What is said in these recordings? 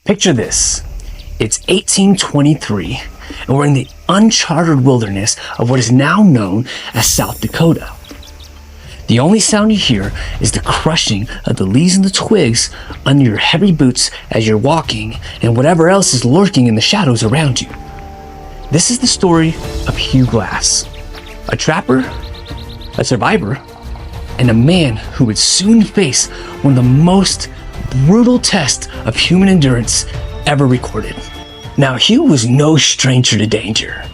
Picture this. It's 1823, and we're in the uncharted wilderness of what is now known as South Dakota. The only sound you hear is the crushing of the leaves and the twigs under your heavy boots as you're walking, and whatever else is lurking in the shadows around you. This is the story of Hugh Glass, a trapper, a survivor, and a man who would soon face one of the most brutal tests of human endurance ever recorded. Now, Hugh was no stranger to danger.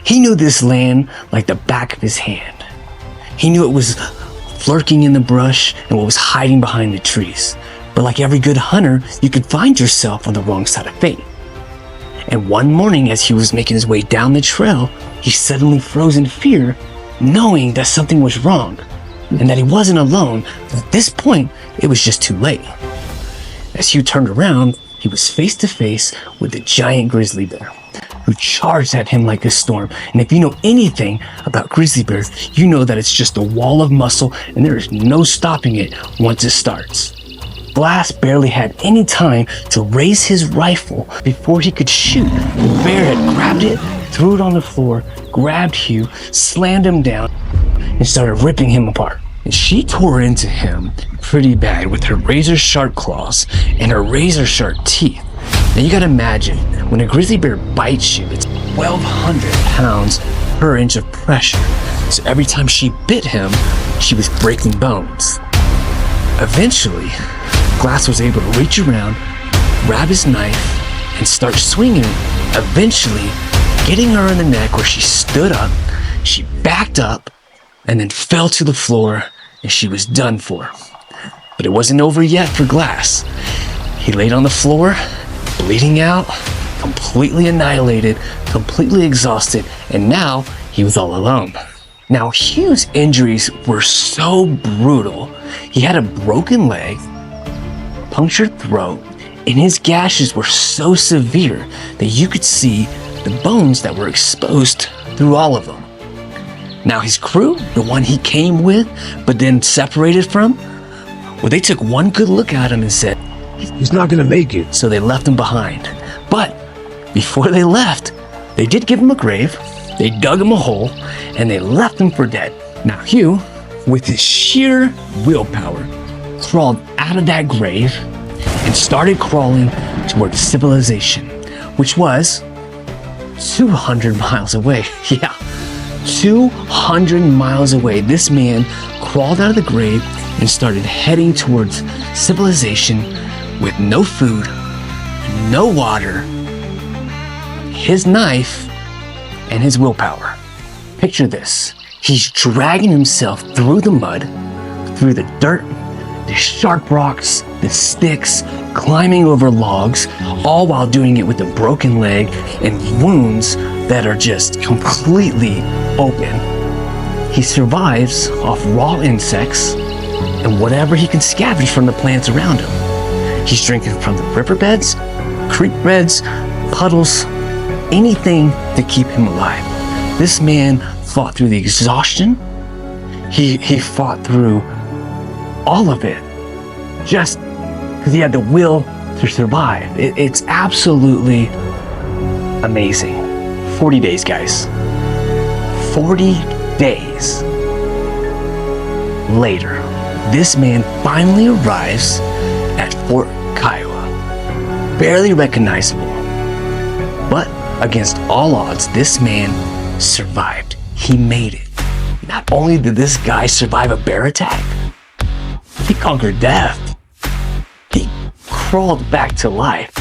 He knew this land like the back of his hand. He knew it was lurking in the brush and what was hiding behind the trees. But like every good hunter, you could find yourself on the wrong side of fate. And one morning, as he was making his way down the trail, he suddenly froze in fear, knowing that something was wrong and that he wasn't alone. But at this point, it was just too late. As Hugh turned around, he was face to face with the giant grizzly bear, who charged at him like a storm. And if you know anything about grizzly bears, you know that it's just a wall of muscle and there is no stopping it once it starts. Glass barely had any time to raise his rifle before he could shoot. The bear had grabbed it, threw it on the floor, grabbed Hugh, slammed him down, and started ripping him apart. And she tore into him pretty bad with her razor-sharp claws and her razor-sharp teeth. Now you gotta imagine, when a grizzly bear bites you, it's 1,200 pounds per inch of pressure. So every time she bit him, she was breaking bones. Eventually, Glass was able to reach around, grab his knife, and start swinging it. Eventually, getting her in the neck where she stood up, she backed up, and then fell to the floor, and she was done for. But it wasn't over yet for Glass. He laid on the floor, bleeding out, completely annihilated, completely exhausted, and now he was all alone. Now, Hugh's injuries were so brutal. He had a broken leg, punctured throat, and his gashes were so severe that you could see the bones that were exposed through all of them. Now, his crew, the one he came with, but then separated from, well, they took one good look at him and said, "He's not gonna make it." So they left him behind. But before they left, they did give him a grave, they dug him a hole, and they left him for dead. Now, Hugh, with his sheer willpower, crawled out of that grave and started crawling towards civilization, which was 200 miles away. Yeah, 200 miles away. This man crawled out of the grave and started heading towards civilization with no food, no water, his knife, and his willpower. Picture this. He's dragging himself through the mud, through the dirt, the sharp rocks, the sticks, climbing over logs, all while doing it with a broken leg and wounds that are just completely open. He survives off raw insects and whatever he can scavenge from the plants around him. He's drinking from the riverbeds, creek beds, puddles, anything to keep him alive. This man fought through the exhaustion. He fought through all of it just because he had the will to survive. It's absolutely amazing. 40 days, guys. 40 days later, this man finally arrives at Fort Kiowa. Barely recognizable, but against all odds, this man survived. He made it. Not only did this guy survive a bear attack, he conquered death. He crawled back to life,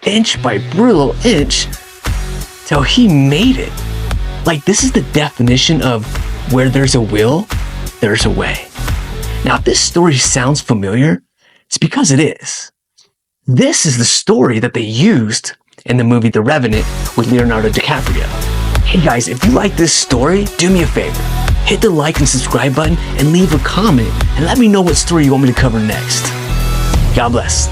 inch by brutal inch, till he made it. Like, this is the definition of where there's a will, there's a way. Now, if this story sounds familiar, it's because it is. This is the story that they used in the movie The Revenant with Leonardo DiCaprio. Hey guys, if you like this story, do me a favor. Hit the like and subscribe button and leave a comment and let me know what story you want me to cover next. God bless.